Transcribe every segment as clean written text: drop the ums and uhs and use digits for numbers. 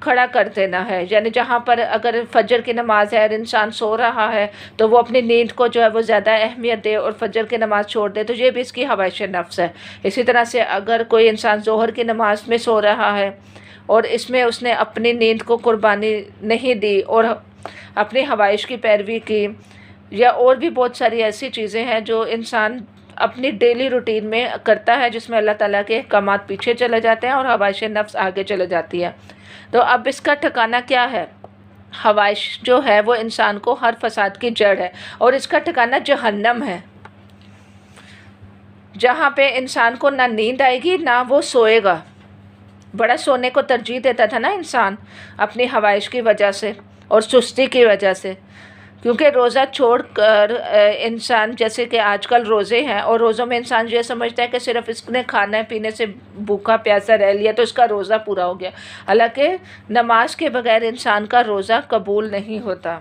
کھڑا کر دینا ہے، یعنی جہاں پر اگر فجر کی نماز ہے اور انسان سو رہا ہے تو وہ اپنی نیند کو جو ہے وہ زیادہ اہمیت دے اور فجر کی نماز چھوڑ دے، تو یہ بھی اس کی خواہش نفس ہے۔ اسی طرح سے اگر کوئی انسان ظہر کی نماز میں سو رہا ہے اور اس میں اس نے اپنی نیند کو قربانی نہیں دی اور اپنی خواہش کی پیروی کی، یا اور بھی بہت ساری ایسی چیزیں ہیں جو انسان اپنی ڈیلی روٹین میں کرتا ہے جس میں اللہ تعالیٰ کے احکامات پیچھے چلے جاتے ہیں اور خواہش نفس آگے چلے جاتی ہے، تو اب اس کا ٹھکانہ کیا ہے؟ خواہش جو ہے وہ انسان کو ہر فساد کی جڑ ہے اور اس کا ٹھکانہ جہنم ہے، جہاں پہ انسان کو نہ نیند آئے گی نہ وہ سوئے گا۔ بڑا سونے کو ترجیح دیتا تھا نا انسان اپنی خواہش کی وجہ سے اور سستی کی وجہ سے، کیونکہ روزہ چھوڑ کر انسان، جیسے کہ آج کل روزے ہیں اور روزوں میں انسان یہ سمجھتا ہے کہ صرف اس نے کھانا پینے سے بھوکا پیاسا رہ لیا تو اس کا روزہ پورا ہو گیا، حالانکہ نماز کے بغیر انسان کا روزہ قبول نہیں ہوتا۔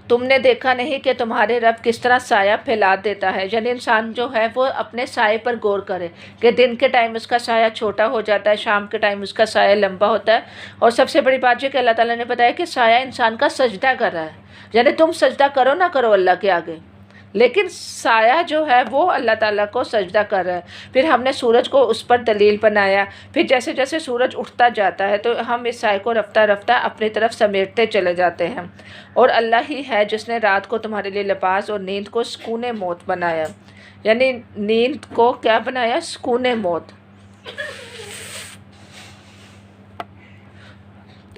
تم نے دیکھا نہیں کہ تمہارے رب کس طرح سایہ پھیلا دیتا ہے، یعنی انسان جو ہے وہ اپنے سائے پر غور کرے کہ دن کے ٹائم اس کا سایہ چھوٹا ہو جاتا ہے، شام کے ٹائم اس کا سایہ لمبا ہوتا ہے، اور سب سے بڑی بات یہ کہ اللہ تعالیٰ نے بتایا کہ سایہ انسان کا سجدہ کر رہا ہے، یعنی تم سجدہ کرو نہ کرو اللہ کے آگے، لیکن سایہ جو ہے وہ اللہ تعالیٰ کو سجدہ کر رہا ہے۔ پھر ہم نے سورج کو اس پر دلیل بنایا، پھر جیسے جیسے سورج اٹھتا جاتا ہے تو ہم اس سائے کو رفتہ رفتہ اپنی طرف سمیٹتے چلے جاتے ہیں، اور اللہ ہی ہے جس نے رات کو تمہارے لیے لباس اور نیند کو سکون موت بنایا، یعنی نیند کو کیا بنایا؟ سکون موت۔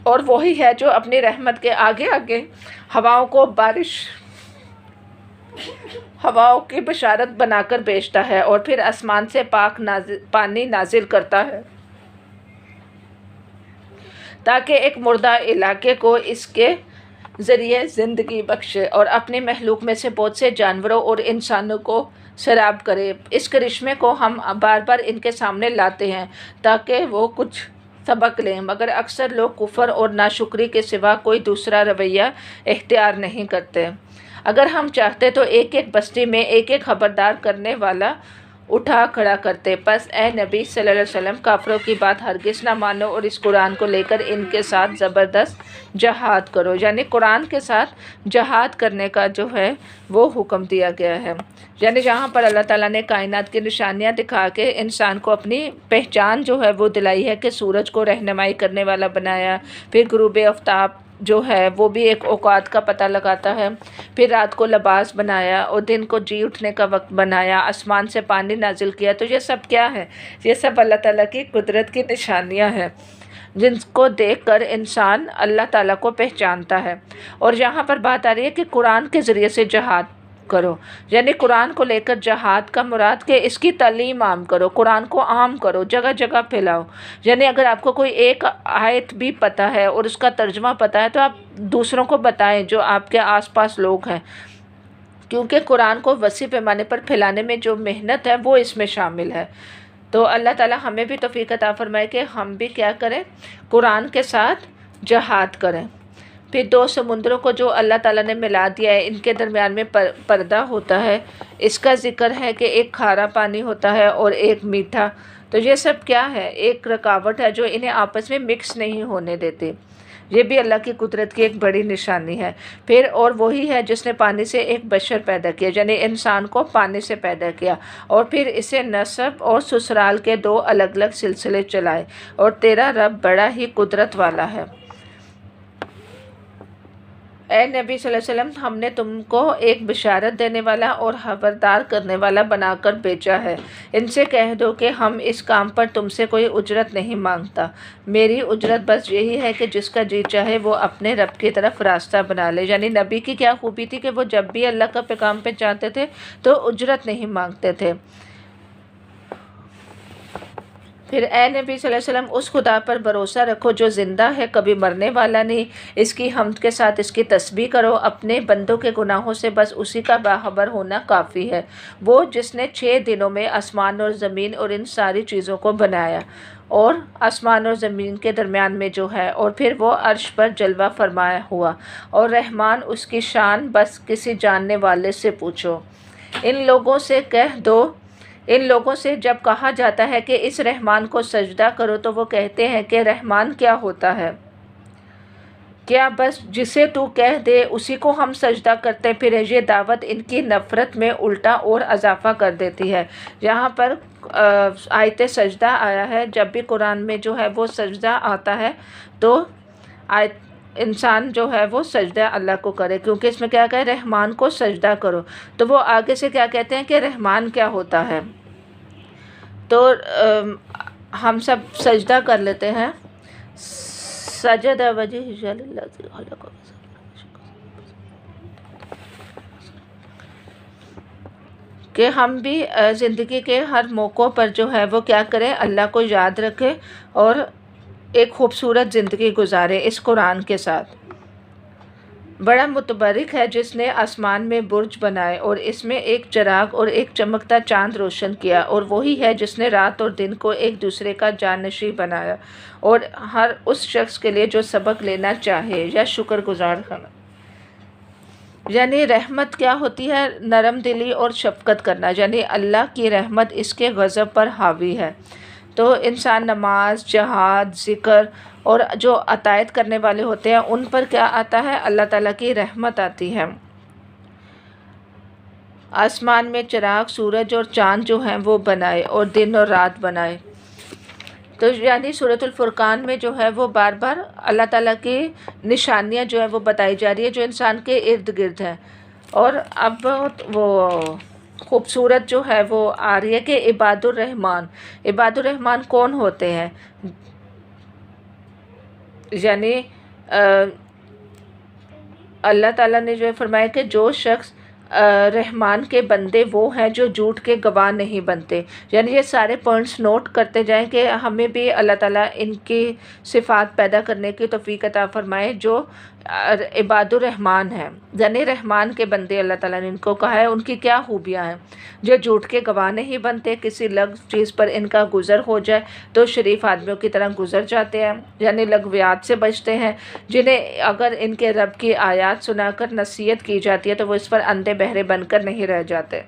اور وہی ہے جو اپنی رحمت کے آگے آگے ہواؤں کی بشارت بنا کر بھیجتا ہے اور پھر آسمان سے پاک پانی نازل کرتا ہے تاکہ ایک مردہ علاقے کو اس کے ذریعے زندگی بخشے اور اپنے مخلوق میں سے بہت سے جانوروں اور انسانوں کو سیراب کرے۔ اس کرشمے کو ہم بار بار ان کے سامنے لاتے ہیں تاکہ وہ کچھ سبق لیں، مگر اکثر لوگ کفر اور ناشکری کے سوا کوئی دوسرا رویہ اختیار نہیں کرتے۔ اگر ہم چاہتے تو ایک ایک بستی میں ایک ایک خبردار کرنے والا اٹھا کھڑا کرتے، پس اے نبی صلی اللہ علیہ وسلم کافروں کی بات ہرگز نہ مانو اور اس قرآن کو لے کر ان کے ساتھ زبردست جہاد کرو، یعنی قرآن کے ساتھ جہاد کرنے کا جو ہے وہ حکم دیا گیا ہے، یعنی جہاں پر اللہ تعالیٰ نے کائنات کی نشانیاں دکھا کے انسان کو اپنی پہچان جو ہے وہ دلائی ہے کہ سورج کو رہنمائی کرنے والا بنایا، پھر غروب آفتاب جو ہے وہ بھی ایک اوقات کا پتہ لگاتا ہے، پھر رات کو لباس بنایا اور دن کو جی اٹھنے کا وقت بنایا، آسمان سے پانی نازل کیا، تو یہ سب کیا ہے؟ یہ سب اللہ تعالیٰ کی قدرت کی نشانیاں ہیں جن کو دیکھ کر انسان اللہ تعالیٰ کو پہچانتا ہے۔ اور یہاں پر بات آ رہی ہے کہ قرآن کے ذریعے سے جہاد کرو، یعنی قرآن کو لے کر جہاد کا مراد کہ اس کی تعلیم عام کرو، قرآن کو عام کرو، جگہ جگہ پھیلاؤ، یعنی اگر آپ کو کوئی ایک آیت بھی پتہ ہے اور اس کا ترجمہ پتہ ہے تو آپ دوسروں کو بتائیں جو آپ کے آس پاس لوگ ہیں، کیونکہ قرآن کو وسیع پیمانے پر پھیلانے میں جو محنت ہے وہ اس میں شامل ہے۔ تو اللہ تعالیٰ ہمیں بھی توفیق عطا فرمائے کہ ہم بھی کیا کریں؟ قرآن کے ساتھ جہاد کریں۔ پھر دو سمندروں کو جو اللہ تعالیٰ نے ملا دیا ہے، ان کے درمیان میں پردہ ہوتا ہے، اس کا ذکر ہے کہ ایک کھارا پانی ہوتا ہے اور ایک میٹھا، تو یہ سب کیا ہے؟ ایک رکاوٹ ہے جو انہیں آپس میں مکس نہیں ہونے دیتی، یہ بھی اللہ کی قدرت کی ایک بڑی نشانی ہے۔ پھر اور وہی ہے جس نے پانی سے ایک بشر پیدا کیا، یعنی انسان کو پانی سے پیدا کیا، اور پھر اسے نسب اور سسرال کے دو الگ الگ سلسلے چلائے، اور تیرا رب بڑا ہی قدرت والا ہے۔ اے نبی صلی اللہ علیہ وسلم ہم نے تم کو ایک بشارت دینے والا اور خبردار کرنے والا بنا کر بھیجا ہے، ان سے کہہ دو کہ ہم اس کام پر تم سے کوئی اجرت نہیں مانگتا، میری اجرت بس یہی ہے کہ جس کا جی چاہے وہ اپنے رب کی طرف راستہ بنا لے۔ یعنی نبی کی کیا خوبی تھی کہ وہ جب بھی اللہ کا پیغام پہنچاتے تھے تو اجرت نہیں مانگتے تھے۔ پھر اے نبی صلی اللہ علیہ وسلم اس خدا پر بھروسہ رکھو جو زندہ ہے، کبھی مرنے والا نہیں، اس کی حمد کے ساتھ اس کی تسبیح کرو، اپنے بندوں کے گناہوں سے بس اسی کا باخبر ہونا کافی ہے، وہ جس نے 6 دنوں میں آسمان اور زمین اور ان ساری چیزوں کو بنایا، اور آسمان اور زمین کے درمیان میں جو ہے، اور پھر وہ عرش پر جلوہ فرمایا ہوا، اور رحمان اس کی شان بس کسی جاننے والے سے پوچھو۔ ان لوگوں سے کہہ دو ان لوگوں سے جب کہا جاتا ہے کہ اس رحمان کو سجدہ کرو تو وہ کہتے ہیں کہ رحمان کیا ہوتا ہے؟ کیا بس جسے تو کہہ دے اسی کو ہم سجدہ کرتے پھریں؟ یہ دعوت ان کی نفرت میں الٹا اور اضافہ کر دیتی ہے۔ یہاں پر آیت سجدہ آیا ہے، جب بھی قرآن میں جو ہے وہ سجدہ آتا ہے تو انسان جو ہے وہ سجدہ اللہ کو کرے، کیونکہ اس میں کیا کہے رحمان کو سجدہ کرو، تو وہ آگے سے کیا کہتے ہیں کہ رحمان کیا ہوتا ہے۔ تو ہم سب سجدہ کر لیتے ہیں۔ سجد وجہ للذی خلق کہ ہم بھی زندگی کے ہر موقع پر جو ہے وہ کیا کریں، اللہ کو یاد رکھیں اور ایک خوبصورت زندگی گزاریں اس قرآن کے ساتھ۔ بڑا متبرک ہے جس نے آسمان میں برج بنائے اور اس میں ایک چراغ اور ایک چمکتا چاند روشن کیا، اور وہی ہے جس نے رات اور دن کو ایک دوسرے کا جانشین بنایا، اور ہر اس شخص کے لیے جو سبق لینا چاہے یا شکر گزار ہونا۔ یعنی رحمت کیا ہوتی ہے؟ نرم دلی اور شفقت کرنا، یعنی اللہ کی رحمت اس کے غضب پر حاوی ہے۔ تو انسان نماز، جہاد، ذکر اور جو عطایت کرنے والے ہوتے ہیں ان پر کیا آتا ہے؟ اللہ تعالیٰ کی رحمت آتی ہے۔ آسمان میں چراغ، سورج اور چاند جو ہیں وہ بنائے اور دن اور رات بنائے۔ تو یعنی سورۃ الفرقان میں جو ہے وہ بار بار اللہ تعالیٰ کی نشانیاں جو ہے وہ بتائی جا رہی ہے جو انسان کے ارد گرد ہیں، اور اب وہ خوبصورت جو ہے وہ آ رہی ہے کہ عباد الرحمن کون ہوتے ہیں؟ یعنی اللہ تعالیٰ نے جو ہے فرمایا کہ جو شخص رحمان کے بندے وہ ہیں جو جھوٹ کے گواہ نہیں بنتے۔ یعنی یہ سارے پوائنٹس نوٹ کرتے جائیں کہ ہمیں بھی اللہ تعالیٰ ان کی صفات پیدا کرنے کی توفیق عطا فرمائے جو عباد الرحمن ہیں، یعنی رحمان کے بندے اللہ تعالیٰ نے ان کو کہا ہے۔ ان کی کیا خوبیاں ہیں؟ جو جھوٹ کے گواہ نہیں بنتے، کسی لغو چیز پر ان کا گزر ہو جائے تو شریف آدمیوں کی طرح گزر جاتے ہیں، یعنی لغویات سے بچتے ہیں، جنہیں اگر ان کے رب کی آیات سنا کر نصیحت کی جاتی ہے تو وہ اس پر اندھے بہرے بن کر نہیں رہ جاتے،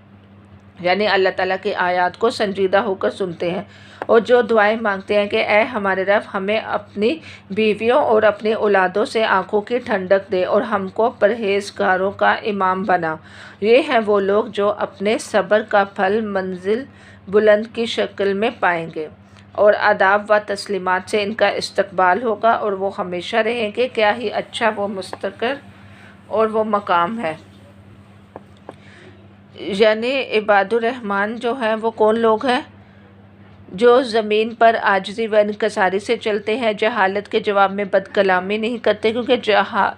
یعنی اللہ تعالیٰ کی آیات کو سنجیدہ ہو کر سنتے ہیں، اور جو دعائیں مانگتے ہیں کہ اے ہمارے رب ہمیں اپنی بیویوں اور اپنی اولادوں سے آنکھوں کی ٹھنڈک دے اور ہم کو پرہیزگاروں کا امام بنا۔ یہ ہیں وہ لوگ جو اپنے صبر کا پھل منزل بلند کی شکل میں پائیں گے، اور آداب و تسلیمات سے ان کا استقبال ہوگا، اور وہ ہمیشہ رہیں گے۔ کیا ہی اچھا وہ مستقر اور وہ مقام ہے۔ یعنی عباد الرحمن جو ہیں وہ کون لوگ ہیں؟ جو زمین پر عاجزی و انکساری سے چلتے ہیں، جہالت کے جواب میں بد کلامی نہیں کرتے، کیونکہ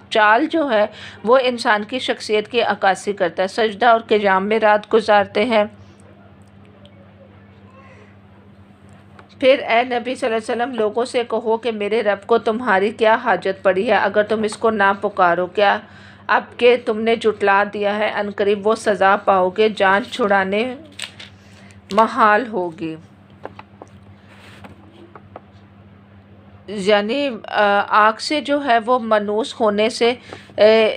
چال جو ہے وہ انسان کی شخصیت کی عکاسی کرتا ہے۔ سجدہ اور قیام میں رات گزارتے ہیں۔ پھر اے نبی صلی اللہ علیہ وسلم لوگوں سے کہو کہ میرے رب کو تمہاری کیا حاجت پڑی ہے اگر تم اس کو نہ پکارو؟ کیا اب کہ تم نے جھٹلا دیا ہے عنقریب وہ سزا پاؤ گے، جان چھڑانے محال ہوگی۔ یعنی آگ سے جو ہے وہ منوس ہونے سے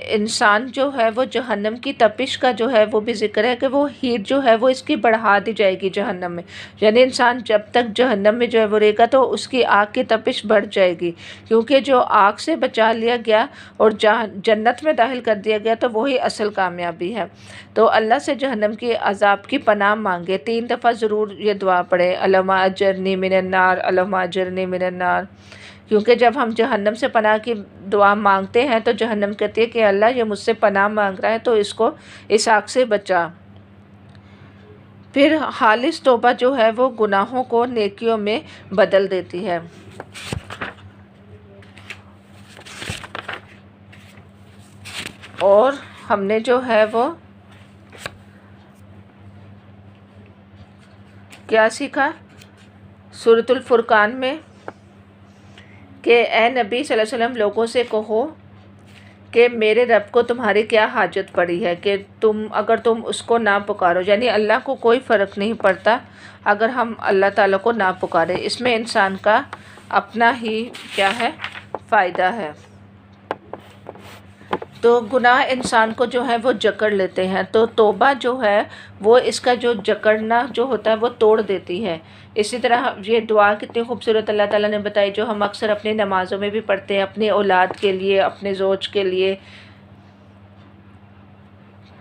انسان جو ہے وہ جہنم کی تپش کا جو ہے وہ بھی ذکر ہے کہ وہ ہیٹ جو ہے وہ اس کی بڑھا دی جائے گی جہنم میں، یعنی انسان جب تک جہنم میں جو ہے وہ رہے گا تو اس کی آگ کی تپش بڑھ جائے گی، کیونکہ جو آگ سے بچا لیا گیا اور جنت میں داخل کر دیا گیا تو وہی اصل کامیابی ہے۔ تو اللہ سے جہنم کی عذاب کی پناہ مانگے، 3 دفعہ ضرور یہ دعا پڑھے، اللہم اجرنی من النار، اللہم اجرنی من النار، کیونکہ جب ہم جہنم سے پناہ کی دعا مانگتے ہیں تو جہنم کہتی ہے کہ اللہ یہ مجھ سے پناہ مانگ رہا ہے تو اس کو اس آگ سے بچا۔ پھر خالص توبہ جو ہے وہ گناہوں کو نیکیوں میں بدل دیتی ہے۔ اور ہم نے جو ہے وہ کیا سیکھا سورۃ الفرقان میں کہ اے نبی صلی اللہ علیہ وسلم لوگوں سے کہو کہ میرے رب کو تمہاری کیا حاجت پڑی ہے کہ اگر تم اس کو نہ پکارو، یعنی اللہ کو کوئی فرق نہیں پڑتا اگر ہم اللہ تعالیٰ کو نہ پکارے، اس میں انسان کا اپنا ہی کیا ہے فائدہ ہے۔ تو گناہ انسان کو جو ہے وہ جکڑ لیتے ہیں، تو توبہ جو ہے وہ اس کا جو جکڑنا جو ہوتا ہے وہ توڑ دیتی ہے۔ اسی طرح یہ دعا کتنی خوبصورت اللہ تعالیٰ نے بتائی، جو ہم اکثر اپنی نمازوں میں بھی پڑھتے ہیں، اپنی اولاد کے لیے، اپنے زوج کے لیے،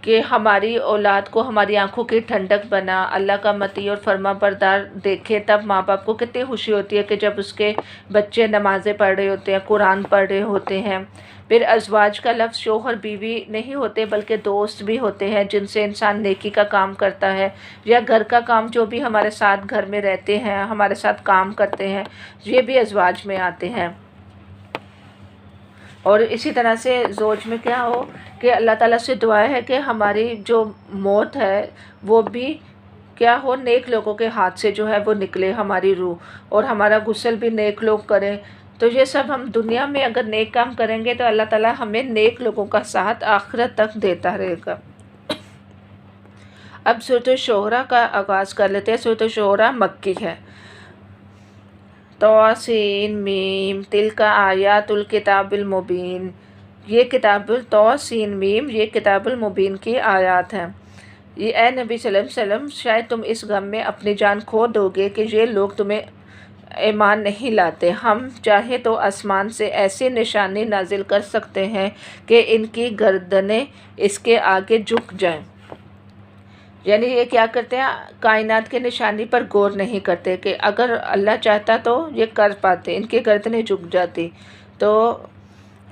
کہ ہماری اولاد کو ہماری آنکھوں کی ٹھنڈک بنا، اللہ کا مطیع اور فرما بردار دیکھے۔ تب ماں باپ کو کتنی خوشی ہوتی ہے کہ جب اس کے بچے نمازیں پڑھ رہے ہوتے ہیں، قرآن پڑھ رہے ہوتے ہیں۔ پھر ازواج کا لفظ شوہر بیوی نہیں ہوتے بلکہ دوست بھی ہوتے ہیں، جن سے انسان نیکی کا کام کرتا ہے، یا گھر کا کام، جو بھی ہمارے ساتھ گھر میں رہتے ہیں، ہمارے ساتھ کام کرتے ہیں، یہ بھی ازواج میں آتے ہیں۔ اور اسی طرح سے زوج میں کیا ہو کہ اللہ تعالیٰ سے دعا ہے کہ ہماری جو موت ہے وہ بھی کیا ہو، نیک لوگوں کے ہاتھ سے جو ہے وہ نکلے ہماری روح، اور ہمارا غسل بھی نیک لوگ کریں۔ تو یہ سب ہم دنیا میں اگر نیک کام کریں گے تو اللہ تعالیٰ ہمیں نیک لوگوں کا ساتھ آخرت تک دیتا رہے گا۔ اب سورۃ الشعراء کا آغاز کر لیتے ہیں۔ سورۃ الشعراء مکی ہے۔ طاسین میم تلک آیات الکتاب المبین، یہ کتاب طاسین میم، یہ کتاب المبین کی آیات ہیں۔ یہ اے نبی صلی اللہ علیہ وسلم، شاید تم اس غم میں اپنی جان کھو دو گے کہ یہ لوگ تمہیں ایمان نہیں لاتے۔ ہم چاہے تو آسمان سے ایسی نشانی نازل کر سکتے ہیں کہ ان کی گردنیں اس کے آگے جھک جائیں۔ یعنی یہ کیا کرتے ہیں، کائنات کے نشانی پر غور نہیں کرتے کہ اگر اللہ چاہتا تو یہ کر پاتے، ان کی گردنیں جھک جاتی۔ تو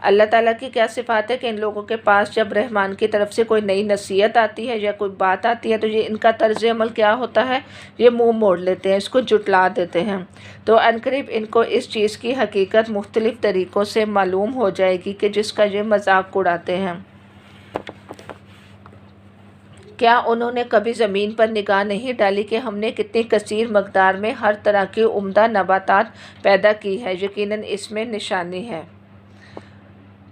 اللہ تعالیٰ کی کیا صفات ہے کہ ان لوگوں کے پاس جب رحمان کی طرف سے کوئی نئی نصیحت آتی ہے یا کوئی بات آتی ہے تو یہ ان کا طرز عمل کیا ہوتا ہے، یہ منہ موڑ لیتے ہیں، اس کو جھٹلا دیتے ہیں۔ تو عنقریب ان کو اس چیز کی حقیقت مختلف طریقوں سے معلوم ہو جائے گی کہ جس کا یہ مذاق اڑاتے ہیں۔ کیا انہوں نے کبھی زمین پر نگاہ نہیں ڈالی کہ ہم نے کتنی کثیر مقدار میں ہر طرح کی عمدہ نباتات پیدا کی ہے، یقیناً اس میں نشانی ہے۔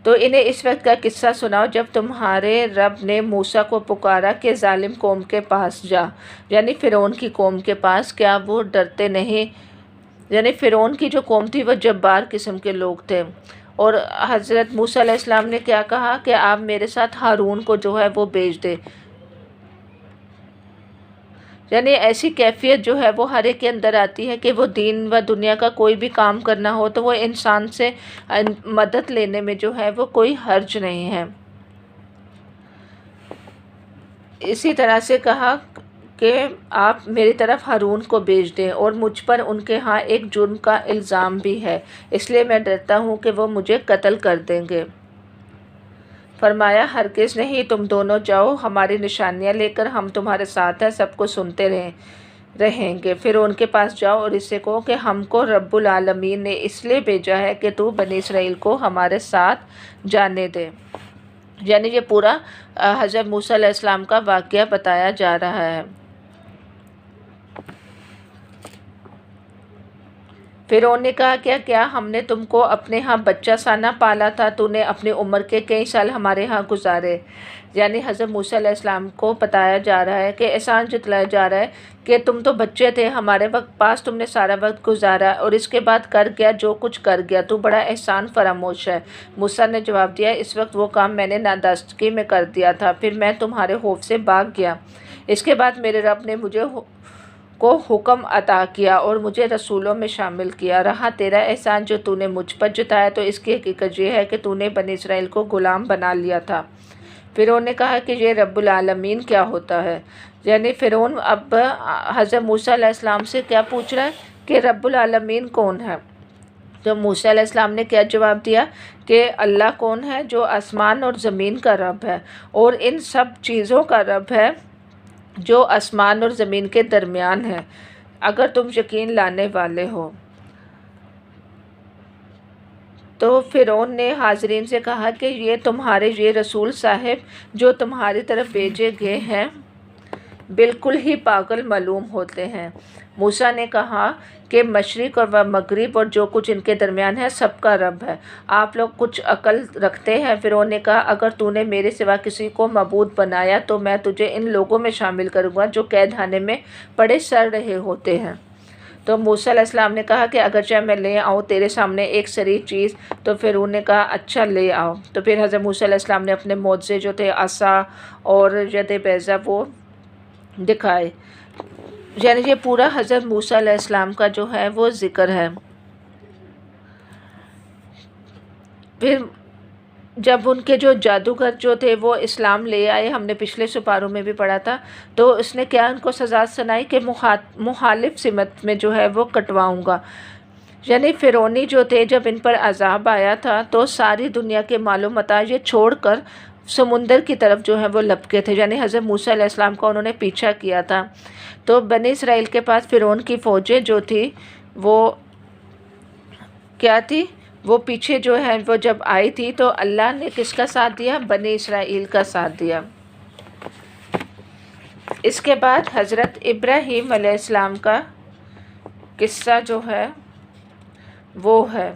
تو انہیں اس وقت کا قصہ سناؤ جب تمہارے رب نے موسیٰ کو پکارا کہ ظالم قوم کے پاس جا، یعنی فرعون کی قوم کے پاس۔ کیا وہ ڈرتے نہیں؟ یعنی فرعون کی جو قوم تھی وہ جبار قسم کے لوگ تھے، اور حضرت موسیٰ علیہ السلام نے کیا کہا کہ آپ میرے ساتھ ہارون کو جو ہے وہ بھیج دیں۔ یعنی ایسی کیفیت جو ہے وہ ہر ایک کے اندر آتی ہے کہ وہ دین و دنیا کا کوئی بھی کام کرنا ہو تو وہ انسان سے مدد لینے میں جو ہے وہ کوئی حرج نہیں ہے۔ اسی طرح سے کہا کہ آپ میری طرف ہارون کو بھیج دیں، اور مجھ پر ان کے ہاں ایک جرم کا الزام بھی ہے، اس لیے میں ڈرتا ہوں کہ وہ مجھے قتل کر دیں گے۔ فرمایا ہرگز نہیں، تم دونوں جاؤ ہماری نشانیاں لے کر، ہم تمہارے ساتھ ہیں، سب کو سنتے رہیں گے۔ پھر ان کے پاس جاؤ اور اس سے کہو کہ ہم کو رب العالمین نے اس لیے بھیجا ہے کہ تو بنی اسرائیل کو ہمارے ساتھ جانے دے۔ یعنی یہ پورا حضرت موسیٰ علیہ السلام کا واقعہ بتایا جا رہا ہے۔ فرعون نے کہا کیا ہم نے تم کو اپنے ہاں بچہ سا نہ پالا تھا، تو نے اپنی عمر کے کئی سال ہمارے ہاں گزارے۔ یعنی حضرت موسیٰ علیہ السلام کو بتایا جا رہا ہے کہ احسان جتلایا جا رہا ہے کہ تم تو بچے تھے، ہمارے پاس تم نے سارا وقت گزارا، اور اس کے بعد کر گیا جو کچھ کر گیا، تو بڑا احسان فراموش ہے۔ موسیٰ نے جواب دیا، اس وقت وہ کام میں نے نادانستگی میں کر دیا تھا، پھر میں تمہارے خوف سے بھاگ گیا۔ اس کے بعد میرے رب نے مجھے کو حکم عطا کیا اور مجھے رسولوں میں شامل کیا۔ رہا تیرا احسان جو تو نے مجھ پر جتایا، تو اس کی حقیقت یہ ہے کہ تو نے بنی اسرائیل کو غلام بنا لیا تھا۔ فرعون نے کہا کہ یہ رب العالمین کیا ہوتا ہے؟ یعنی فرعون اب حضرت موسیٰ علیہ السلام سے کیا پوچھ رہا ہے کہ رب العالمین کون ہے؟ تو موسیٰ علیہ السلام نے کیا جواب دیا کہ اللہ کون ہے، جو آسمان اور زمین کا رب ہے، اور ان سب چیزوں کا رب ہے جو آسمان اور زمین کے درمیان ہے، اگر تم یقین لانے والے ہو۔ تو فرعون نے حاضرین سے کہا کہ یہ رسول صاحب جو تمہاری طرف بھیجے گئے ہیں بالکل ہی پاگل معلوم ہوتے ہیں۔ موسیٰ نے کہا کہ مشرق اور مغرب اور جو کچھ ان کے درمیان ہے سب کا رب ہے، آپ لوگ کچھ عقل رکھتے ہیں؟ فرعون نے کہا اگر تو نے میرے سوا کسی کو معبود بنایا تو میں تجھے ان لوگوں میں شامل کروں گا جو قید خانے میں پڑے سڑ رہے ہوتے ہیں۔ تو موسیٰ علیہ السلام نے کہا کہ اگرچہ میں لے آؤں تیرے سامنے ایک سری چیز، تو فرعون نے کہا اچھا لے آؤ۔ تو پھر حضرت موسیٰ علیہ السلام نے اپنے معجزے جو تھے عصا اور ید بیضا وہ دکھائے۔ یعنی یہ پورا حضرت موسیٰ علیہ السلام کا جو ہے وہ ذکر ہے۔ پھر جب ان کے جو جادوگر جو تھے وہ اسلام لے آئے، ہم نے پچھلے سپاروں میں بھی پڑھا تھا، تو اس نے کیا ان کو سزا سنائی کہ مخالف سمت میں جو ہے وہ کٹواؤں گا۔ یعنی فرعونی جو تھے جب ان پر عذاب آیا تھا تو ساری دنیا کے مال و متاع یہ چھوڑ کر سمندر کی طرف جو ہے وہ لپکے تھے، یعنی حضرت موسیٰ علیہ السلام کا انہوں نے پیچھا کیا تھا۔ تو بنی اسرائیل کے پاس فرعون کی فوجیں جو تھی وہ کیا تھی، وہ پیچھے جو ہے وہ جب آئی تھی تو اللہ نے کس کا ساتھ دیا؟ بنی اسرائیل کا ساتھ دیا۔ اس کے بعد حضرت ابراہیم علیہ السلام کا قصہ جو ہے وہ ہے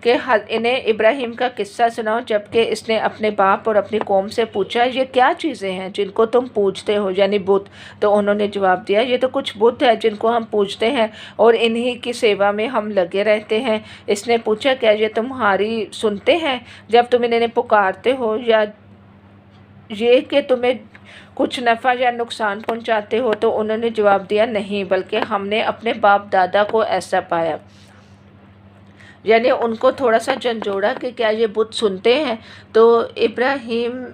کہ انہیں ابراہیم کا قصہ سناؤ جبکہ اس نے اپنے باپ اور اپنی قوم سے پوچھا یہ کیا چیزیں ہیں جن کو تم پوجتے ہو، یعنی بت۔ تو انہوں نے جواب دیا یہ تو کچھ بت ہے جن کو ہم پوجتے ہیں اور انہی کی سیوا میں ہم لگے رہتے ہیں۔ اس نے پوچھا کیا یہ تمہاری سنتے ہیں جب تم انہیں پکارتے ہو، یا یہ کہ تمہیں کچھ نفع یا نقصان پہنچاتے ہو؟ تو انہوں نے جواب دیا نہیں، بلکہ ہم نے اپنے باپ دادا کو ایسا پایا۔ یعنی ان کو تھوڑا سا جھنجھوڑا کہ کیا یہ بت سنتے ہیں؟ تو ابراہیم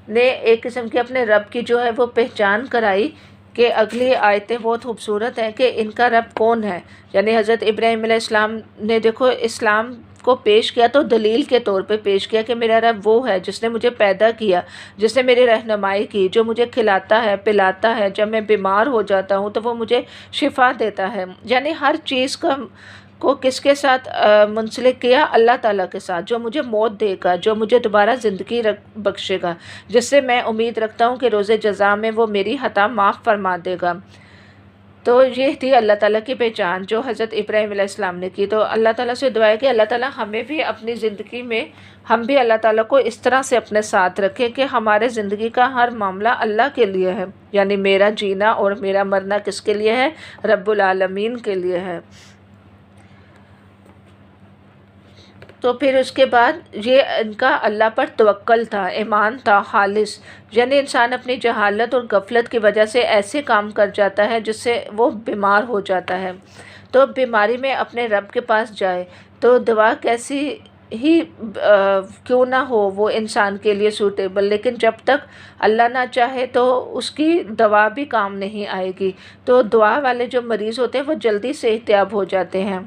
نے ایک قسم کی اپنے رب کی جو ہے وہ پہچان کرائی کہ اگلی آیتیں بہت خوبصورت ہیں کہ ان کا رب کون ہے۔ یعنی حضرت ابراہیم علیہ السلام نے دیکھو اسلام کو پیش کیا تو دلیل کے طور پہ پیش کیا کہ میرا رب وہ ہے جس نے مجھے پیدا کیا، جس نے میری رہنمائی کی، جو مجھے کھلاتا ہے پلاتا ہے، جب میں بیمار ہو جاتا ہوں تو وہ مجھے شفا دیتا ہے۔ یعنی ہر چیز کو کس کے ساتھ منسلک کیا؟ اللہ تعالیٰ کے ساتھ، جو مجھے موت دے گا، جو مجھے دوبارہ زندگی بخشے گا، جس سے میں امید رکھتا ہوں کہ روز جزا میں وہ میری خطا معاف فرما دے گا۔ تو یہ تھی اللہ تعالیٰ کی پہچان جو حضرت ابراہیم علیہ السلام نے کی۔ تو اللہ تعالیٰ سے دعا ہے کہ اللہ تعالیٰ ہمیں بھی اپنی زندگی میں ہم بھی اللہ تعالیٰ کو اس طرح سے اپنے ساتھ رکھیں کہ ہمارے زندگی کا ہر معاملہ اللہ کے لیے ہے، یعنی میرا جینا اور میرا مرنا کس کے لیے ہے؟ رب العالمین کے لیے ہے۔ تو پھر اس کے بعد یہ ان کا اللہ پر توکل تھا، ایمان تھا خالص۔ یعنی انسان اپنی جہالت اور غفلت کی وجہ سے ایسے کام کر جاتا ہے جس سے وہ بیمار ہو جاتا ہے، تو بیماری میں اپنے رب کے پاس جائے تو دوا کیسی ہی کیوں نہ ہو وہ انسان کے لیے سوٹیبل، لیکن جب تک اللہ نہ چاہے تو اس کی دوا بھی کام نہیں آئے گی۔ تو دعا والے جو مریض ہوتے ہیں وہ جلدی سے احتیاب ہو جاتے ہیں،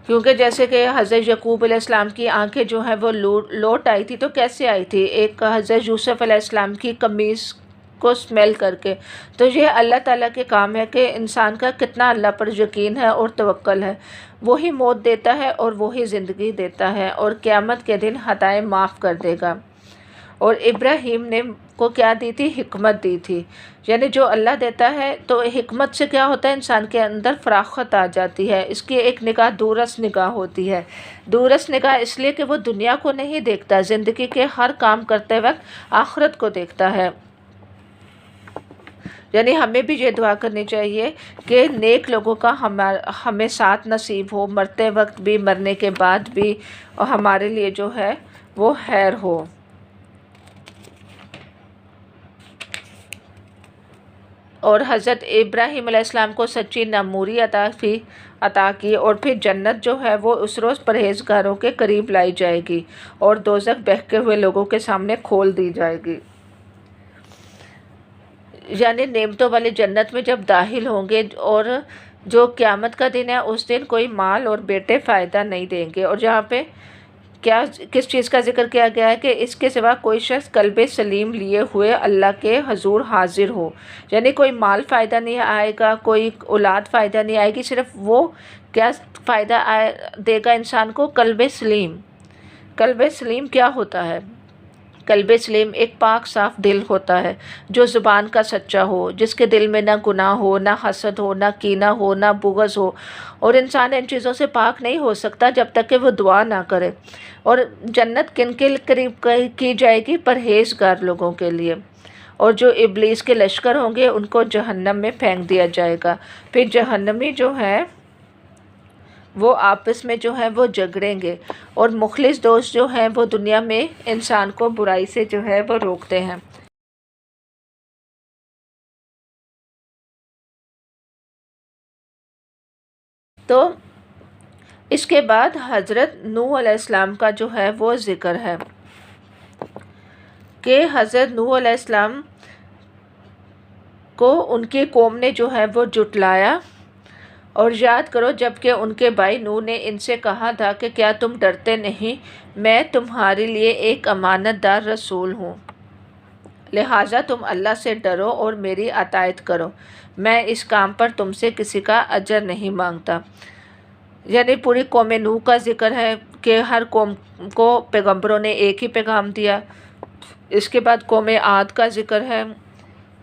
کیونکہ جیسے کہ حضرت یعقوب علیہ السلام کی آنکھیں جو ہیں وہ لوٹ آئی تھی، تو کیسے آئی تھی؟ ایک حضرت یوسف علیہ السلام کی قمیص کو سمیل کر کے۔ تو یہ اللہ تعالیٰ کے کام ہے کہ انسان کا کتنا اللہ پر یقین ہے اور توکل ہے۔ وہی موت دیتا ہے اور وہی زندگی دیتا ہے، اور قیامت کے دن خطائیں معاف کر دے گا۔ اور ابراہیم نے کو کیا دی تھی؟ حکمت دی تھی۔ یعنی جو اللہ دیتا ہے تو حکمت سے کیا ہوتا ہے؟ انسان کے اندر فراخت آ جاتی ہے، اس کی ایک نگاہ دورس نگاہ ہوتی ہے۔ دورس نگاہ اس لیے کہ وہ دنیا کو نہیں دیکھتا، زندگی کے ہر کام کرتے وقت آخرت کو دیکھتا ہے۔ یعنی ہمیں بھی یہ دعا کرنی چاہیے کہ نیک لوگوں کا ہمیں ساتھ نصیب ہو، مرتے وقت بھی، مرنے کے بعد بھی، اور ہمارے لیے جو ہے وہ خیر ہو۔ اور حضرت ابراہیم علیہ السلام کو سچی ناموری عطا کی، اور پھر جنت جو ہے وہ اس روز پرہیزگاروں کے قریب لائی جائے گی اور دوزخ بہکے ہوئے لوگوں کے سامنے کھول دی جائے گی۔ یعنی نعمتوں والی جنت میں جب داخل ہوں گے، اور جو قیامت کا دن ہے اس دن کوئی مال اور بیٹے فائدہ نہیں دیں گے۔ اور جہاں پہ کس چیز کا ذکر کیا گیا ہے کہ اس کے سوا کوئی شخص قلب سلیم لیے ہوئے اللہ کے حضور حاضر ہو۔ یعنی کوئی مال فائدہ نہیں آئے گا، کوئی اولاد فائدہ نہیں آئے گی، صرف وہ کیا فائدہ دے گا انسان کو؟ قلب سلیم۔ قلب سلیم کیا ہوتا ہے؟ قلب سلیم ایک پاک صاف دل ہوتا ہے جو زبان کا سچا ہو، جس کے دل میں نہ گناہ ہو، نہ حسد ہو، نہ کینہ ہو، نہ بغض ہو۔ اور انسان ان چیزوں سے پاک نہیں ہو سکتا جب تک کہ وہ دعا نہ کرے۔ اور جنت کن کے قریب کی جائے گی؟ پرہیزگار لوگوں کے لیے۔ اور جو ابلیس کے لشکر ہوں گے ان کو جہنم میں پھینک دیا جائے گا۔ پھر جہنمی جو ہے وہ آپس میں جو ہے وہ جھگڑیں گے، اور مخلص دوست جو ہیں وہ دنیا میں انسان کو برائی سے جو ہے وہ روکتے ہیں۔ تو اس کے بعد حضرت نوح علیہ السلام کا جو ہے وہ ذکر ہے کہ حضرت نوح علیہ السلام کو ان کی قوم نے جو ہے وہ جھٹلایا، اور یاد کرو جب کہ ان کے بھائی نوح نے ان سے کہا تھا کہ کیا تم ڈرتے نہیں، میں تمہارے لیے ایک امانت دار رسول ہوں، لہٰذا تم اللہ سے ڈرو اور میری اطاعت کرو، میں اس کام پر تم سے کسی کا اجر نہیں مانگتا۔ یعنی پوری قوم نوح کا ذکر ہے کہ ہر قوم کو پیغمبروں نے ایک ہی پیغام دیا۔ اس کے بعد قوم عاد کا ذکر ہے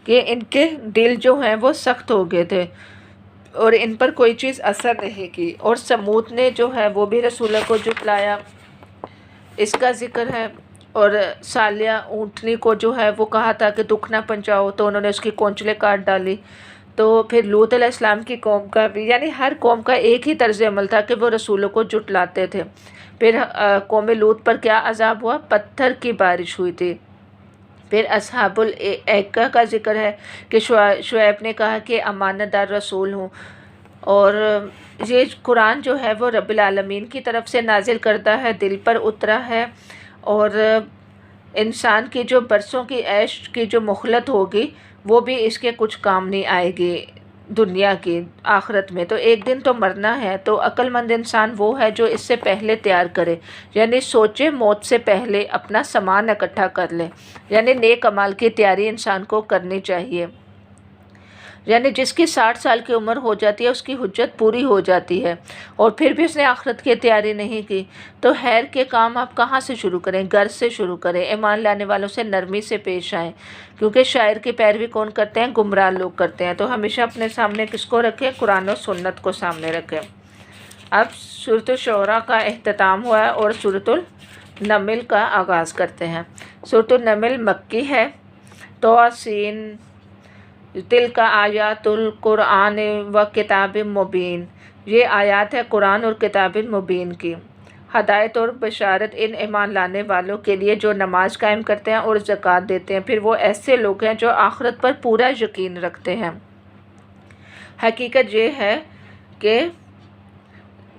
کہ ان کے دل جو ہیں وہ سخت ہو گئے تھے اور ان پر کوئی چیز اثر نہیں کی، اور سمود نے جو ہے وہ بھی رسولوں کو جھٹلایا، اس کا ذکر ہے۔ اور سالیہ اونٹنی کو جو ہے وہ کہا تھا کہ دکھ نہ پہنچاؤ، تو انہوں نے اس کی کونچلیں کاٹ ڈالی۔ تو پھر لوط علیہ السلام کی قوم کا بھی، یعنی ہر قوم کا ایک ہی طرز عمل تھا کہ وہ رسولوں کو جھٹلاتے تھے۔ پھر قوم لوط پر کیا عذاب ہوا؟ پتھر کی بارش ہوئی تھی۔ پھر اصحاب الایکہ کا ذکر ہے کہ شعیب نے کہا کہ امانت دار رسول ہوں، اور یہ قرآن جو ہے وہ رب العالمین کی طرف سے نازل کردہ ہے، دل پر اترا ہے، اور انسان کی جو برسوں کی عیش کی جو مہلت ہوگی وہ بھی اس کے کچھ کام نہیں آئے گی دنیا کی، آخرت میں تو ایک دن تو مرنا ہے۔ تو عقل مند انسان وہ ہے جو اس سے پہلے تیار کرے، یعنی سوچے موت سے پہلے اپنا سامان اکٹھا کر لے، یعنی نیک اعمال کی تیاری انسان کو کرنی چاہیے۔ یعنی جس کی 60 سال کی عمر ہو جاتی ہے اس کی حجت پوری ہو جاتی ہے، اور پھر بھی اس نے آخرت کی تیاری نہیں کی، تو خیر کے کام آپ کہاں سے شروع کریں؟ گھر سے شروع کریں، ایمان لانے والوں سے نرمی سے پیش آئیں، کیونکہ شاعر کی پیروی کون کرتے ہیں؟ گمراہ لوگ کرتے ہیں۔ تو ہمیشہ اپنے سامنے کس کو رکھیں؟ قرآن و سنت کو سامنے رکھیں۔ اب سورۃ الشعراء کا اختتام ہوا ہے اور سورۃ النمل کا آغاز کرتے ہیں۔ سورۃ النمل مکی ہے۔ توسین تلک آیات القرآن و کتاب مبین، یہ آیات ہے قرآن اور کتاب مبین کی، ہدایت اور بشارت ان ایمان لانے والوں کے لیے جو نماز قائم کرتے ہیں اور زکوٰۃ دیتے ہیں، پھر وہ ایسے لوگ ہیں جو آخرت پر پورا یقین رکھتے ہیں۔ حقیقت یہ ہے کہ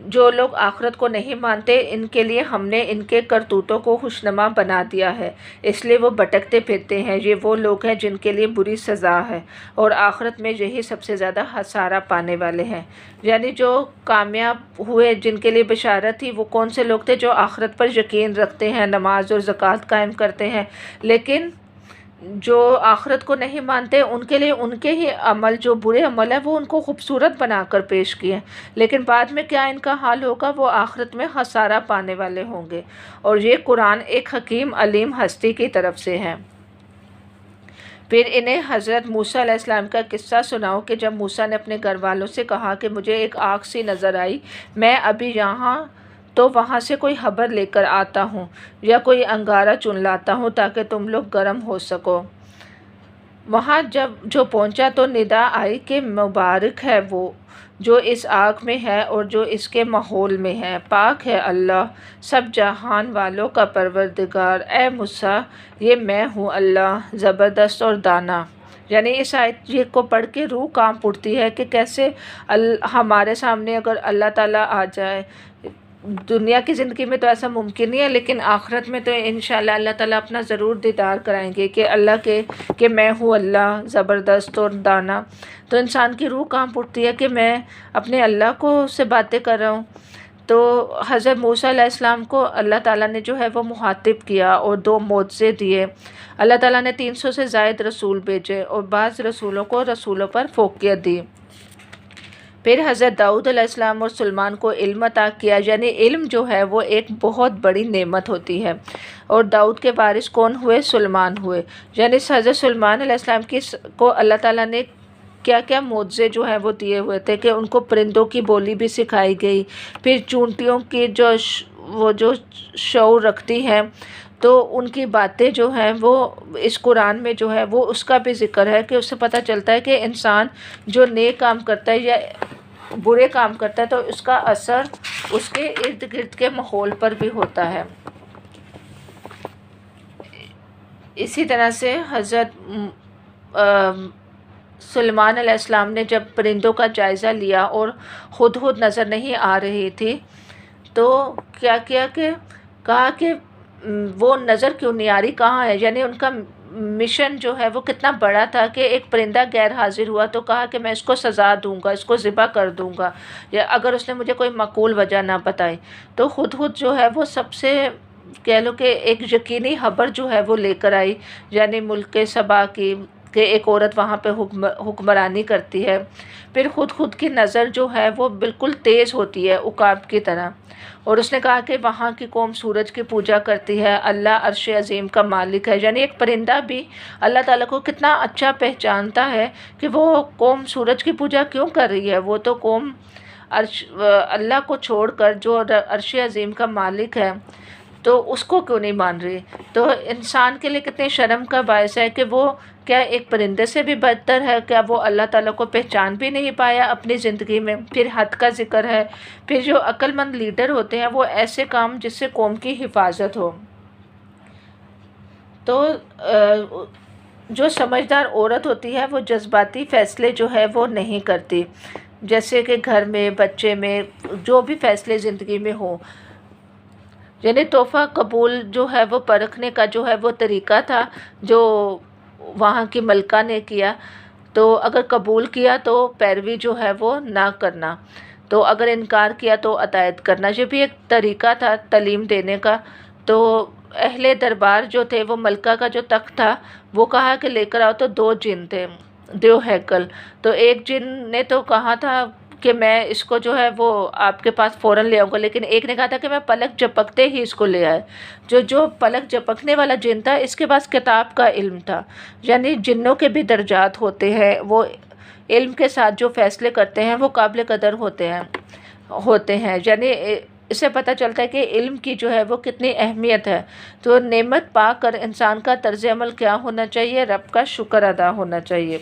جو لوگ آخرت کو نہیں مانتے ان کے لیے ہم نے ان کے کرتوتوں کو خوشنما بنا دیا ہے، اس لیے وہ بھٹکتے پھرتے ہیں۔ یہ وہ لوگ ہیں جن کے لیے بری سزا ہے، اور آخرت میں یہی سب سے زیادہ خسارہ پانے والے ہیں۔ یعنی جو کامیاب ہوئے جن کے لیے بشارت تھی وہ کون سے لوگ تھے؟ جو آخرت پر یقین رکھتے ہیں، نماز اور زکوٰۃ قائم کرتے ہیں، لیکن جو آخرت کو نہیں مانتے ان کے لیے ان کے ہی عمل جو برے عمل ہیں وہ ان کو خوبصورت بنا کر پیش کیے، لیکن بعد میں کیا ان کا حال ہوگا؟ وہ آخرت میں خسارہ پانے والے ہوں گے۔ اور یہ قرآن ایک حکیم علیم ہستی کی طرف سے ہے۔ پھر انہیں حضرت موسیٰ علیہ السلام کا قصہ سناؤ کہ جب موسیٰ نے اپنے گھر والوں سے کہا کہ مجھے ایک آگ سی نظر آئی، میں ابھی یہاں تو وہاں سے کوئی خبر لے کر آتا ہوں یا کوئی انگارہ چن لاتا ہوں تاکہ تم لوگ گرم ہو سکو۔ وہاں جب جو پہنچا تو ندا آئی کہ مبارک ہے وہ جو اس آگ میں ہے اور جو اس کے ماحول میں ہے، پاک ہے اللہ سب جہان والوں کا پروردگار، اے موسیٰ یہ میں ہوں اللہ زبردست اور دانا۔ یعنی اس آیت کو پڑھ کے روح کانپ اٹھتی ہے کہ کیسے ہمارے سامنے اگر اللہ تعالیٰ آ جائے، دنیا کی زندگی میں تو ایسا ممکن نہیں ہے، لیکن آخرت میں تو انشاءاللہ اللہ تعالیٰ اپنا ضرور دیدار کرائیں گے کہ اللہ کہ میں ہوں اللہ زبردست اور دانا۔ تو انسان کی روح کانپ اٹھتی ہے کہ میں اپنے اللہ کو سے باتیں کر رہا ہوں۔ تو حضرت موسیٰ علیہ السلام کو اللہ تعالیٰ نے جو ہے وہ مخاطب کیا اور 2 معجزے دیے۔ اللہ تعالیٰ نے 300 سے زائد رسول بھیجے اور بعض رسولوں کو رسولوں پر فوقیت دی۔ پھر حضرت داؤد علیہ السلام اور سلیمان کو علم عطا کیا، یعنی علم جو ہے وہ ایک بہت بڑی نعمت ہوتی ہے، اور داؤد کے وارث کون ہوئے؟ سلیمان ہوئے۔ یعنی حضرت سلیمان علیہ السلام کو اللہ تعالیٰ نے کیا کیا معجزے جو ہیں وہ دیے ہوئے تھے کہ ان کو پرندوں کی بولی بھی سکھائی گئی، پھر چونٹیوں کی جو شعور رکھتی ہیں تو ان کی باتیں جو ہیں وہ اس قرآن میں جو ہے وہ اس کا بھی ذکر ہے کہ اس سے پتہ چلتا ہے کہ انسان جو نیک کام کرتا ہے یا برے کام کرتا ہے تو اس کا اثر اس کے ارد گرد کے ماحول پر بھی ہوتا ہے۔ اسی طرح سے حضرت سلیمان علیہ السلام نے جب پرندوں کا جائزہ لیا اور ہدہد نظر نہیں آ رہی تھی تو کیا کیا کہ کہا کہ وہ نظر کیوں نہیں آ رہی، کہاں ہے، یعنی ان کا مشن جو ہے وہ کتنا بڑا تھا کہ ایک پرندہ غیر حاضر ہوا تو کہا کہ میں اس کو سزا دوں گا، اس کو ذبح کر دوں گا، یا اگر اس نے مجھے کوئی معقول وجہ نہ بتائی۔ تو ہدہد جو ہے وہ سب سے کہہ لو کہ ایک یقینی خبر جو ہے وہ لے کر آئی، یعنی ملک سبا کی کہ ایک عورت وہاں پہ حکمرانی کرتی ہے۔ پھر خود کی نظر جو ہے وہ بالکل تیز ہوتی ہے عقاب کی طرح، اور اس نے کہا کہ وہاں کی قوم سورج کی پوجا کرتی ہے، اللہ عرش عظیم کا مالک ہے، یعنی ایک پرندہ بھی اللہ تعالیٰ کو کتنا اچھا پہچانتا ہے کہ وہ قوم سورج کی پوجا کیوں کر رہی ہے، وہ تو قوم اللہ کو چھوڑ کر جو عرش عظیم کا مالک ہے تو اس کو کیوں نہیں مان رہی۔ تو انسان کے لیے کتنے شرم کا باعث ہے کہ وہ کیا ایک پرندے سے بھی بدتر ہے، کیا وہ اللہ تعالیٰ کو پہچان بھی نہیں پایا اپنی زندگی میں۔ پھر حد کا ذکر ہے، پھر جو عقل مند لیڈر ہوتے ہیں وہ ایسے کام جس سے قوم کی حفاظت ہو۔ تو جو سمجھدار عورت ہوتی ہے وہ جذباتی فیصلے جو ہے وہ نہیں کرتی، جیسے کہ گھر میں، بچے میں، جو بھی فیصلے زندگی میں ہوں۔ یعنی تحفہ قبول جو ہے وہ پرکھنے کا جو ہے وہ طریقہ تھا جو وہاں کی ملکہ نے کیا، تو اگر قبول کیا تو پیروی جو ہے وہ نہ کرنا، تو اگر انکار کیا تو اطاعت کرنا، یہ بھی ایک طریقہ تھا تعلیم دینے کا۔ تو اہل دربار جو تھے وہ ملکہ کا جو تخت تھا وہ کہا کہ لے کر آؤ، تو 2 جن تھے، 2 ہیکل، تو ایک جن نے تو کہا تھا کہ میں اس کو جو ہے وہ آپ کے پاس فوراً لے آؤں گا، لیکن ایک نے کہا تھا کہ میں پلک جھپکتے ہی اس کو لے آئے۔ جو پلک جھپکنے والا جن تھا اس کے پاس کتاب کا علم تھا، یعنی جنوں کے بھی درجات ہوتے ہیں، وہ علم کے ساتھ جو فیصلے کرتے ہیں وہ قابل قدر ہوتے ہیں، یعنی اس سے پتہ چلتا ہے کہ علم کی جو ہے وہ کتنی اہمیت ہے۔ تو نعمت پا کر انسان کا طرز عمل کیا ہونا چاہیے، رب کا شکر ادا ہونا چاہیے،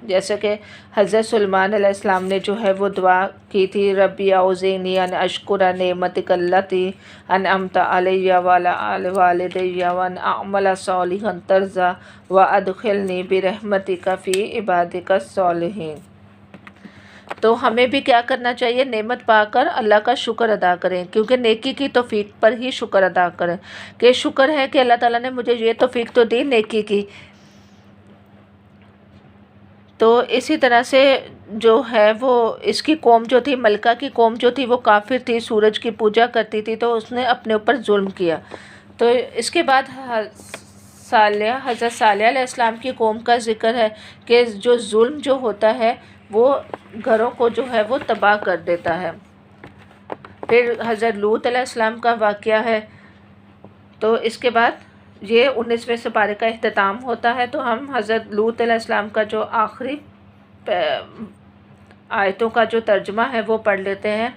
جیسے کہ حضرت سلیمان علیہ السلام نے جو ہے وہ دعا کی تھی، ربی اعوذنی ان اشکر نعمتک التی انعمت علی وعلی والدی وان اعمل صالحا ترضی وادخلنی برحمتک فی عبادک الصالحین۔ تو ہمیں بھی کیا کرنا چاہیے، نعمت پا کر اللہ کا شکر ادا کریں، کیونکہ نیکی کی توفیق پر ہی شکر ادا کریں، کہ شکر ہے کہ اللہ تعالیٰ نے مجھے یہ توفیق تو دی نیکی کی۔ تو اسی طرح سے جو ہے وہ اس کی قوم جو تھی، ملکہ کی قوم جو تھی وہ کافر تھی، سورج کی پوجا کرتی تھی، تو اس نے اپنے اوپر ظلم کیا۔ تو اس کے بعد حضرت صالح علیہ السلام کی قوم کا ذکر ہے کہ جو ظلم جو ہوتا ہے وہ گھروں کو جو ہے وہ تباہ کر دیتا ہے۔ پھر حضرت لوط علیہ السلام کا واقعہ ہے، تو اس کے بعد یہ 19ویں سپارے کا اختتام ہوتا ہے۔ تو ہم حضرت لوط علیہ السلام کا جو آخری آیتوں کا جو ترجمہ ہے وہ پڑھ لیتے ہیں،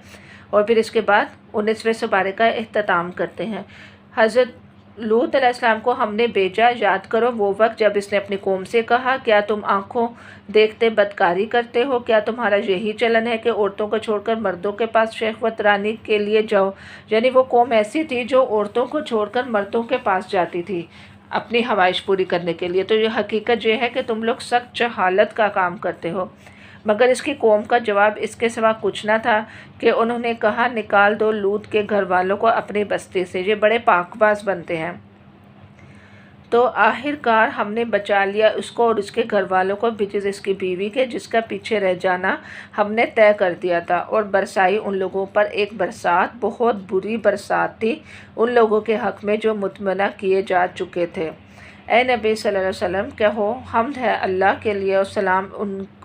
اور پھر اس کے بعد 19ویں سپارے کا اختتام کرتے ہیں۔ حضرت لوط علیہ السلام کو ہم نے بھیجا، یاد کرو وہ وقت جب اس نے اپنی قوم سے کہا، کیا تم آنکھوں دیکھتے بدکاری کرتے ہو، کیا تمہارا یہی چلن ہے کہ عورتوں کو چھوڑ کر مردوں کے پاس شہوت رانی کے لیے جاؤ۔ یعنی وہ قوم ایسی تھی جو عورتوں کو چھوڑ کر مردوں کے پاس جاتی تھی اپنی خواہش پوری کرنے کے لیے۔ تو یہ حقیقت یہ ہے کہ تم لوگ سخت جہالت کا کام کرتے ہو۔ مگر اس کی قوم کا جواب اس کے سوا کچھ نہ تھا کہ انہوں نے کہا، نکال دو لوط کے گھر والوں کو اپنی بستی سے، یہ بڑے پاک باز بنتے ہیں۔ تو آخر کار ہم نے بچا لیا اس کو اور اس کے گھر والوں کو، بجز اس کی بیوی کے جس کا پیچھے رہ جانا ہم نے طے کر دیا تھا، اور برسائی ان لوگوں پر ایک برسات، بہت بری برسات تھی ان لوگوں کے حق میں جو مطمئنہ کیے جا چکے تھے۔ اے نبی صلی اللہ علیہ وسلم کہو، حمد ہے اللہ کے لیے اور سلام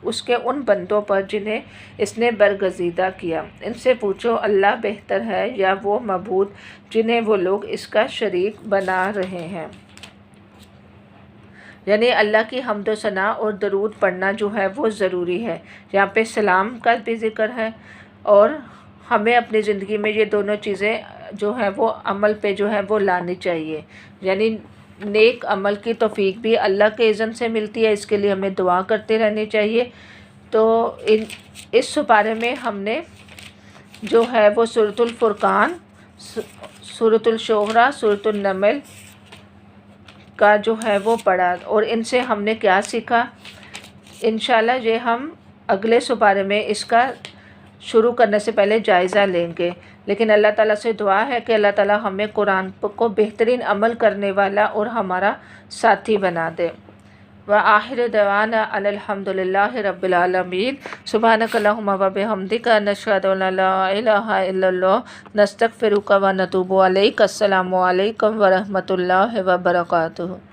اس کے ان بندوں پر جنہیں اس نے برگزیدہ کیا۔ ان سے پوچھو اللہ بہتر ہے یا وہ معبود جنہیں وہ لوگ اس کا شریک بنا رہے ہیں۔ یعنی اللہ کی حمد و ثنا اور درود پڑھنا جو ہے وہ ضروری ہے۔ یہاں پہ سلام کا بھی ذکر ہے، اور ہمیں اپنی زندگی میں یہ دونوں چیزیں جو ہے وہ عمل پہ جو ہے وہ لانی چاہیے، یعنی نیک عمل کی توفیق بھی اللہ کے اذن سے ملتی ہے، اس کے لیے ہمیں دعا کرتے رہنی چاہیے۔ تو اس سپارے میں ہم نے جو ہے وہ سورۃ الفرقان، سورۃ الشعراء، سورۃ النمل کا جو ہے وہ پڑھا، اور ان سے ہم نے کیا سیکھا، انشاءاللہ یہ ہم اگلے سپارے میں اس کا شروع کرنے سے پہلے جائزہ لیں گے۔ لیکن اللہ تعالیٰ سے دعا ہے کہ اللہ تعالیٰ ہمیں قرآن کو بہترین عمل کرنے والا اور ہمارا ساتھی بنا دے۔ وآخر دعوانا ان الحمد للہ رب العالمین۔ سبحانک اللہم وبحمدک، نشہد ان لا الہ الا اللہ، نستغفرک ونتوب الیک۔ السلام علیکم ورحمۃ اللہ وبرکاتہ۔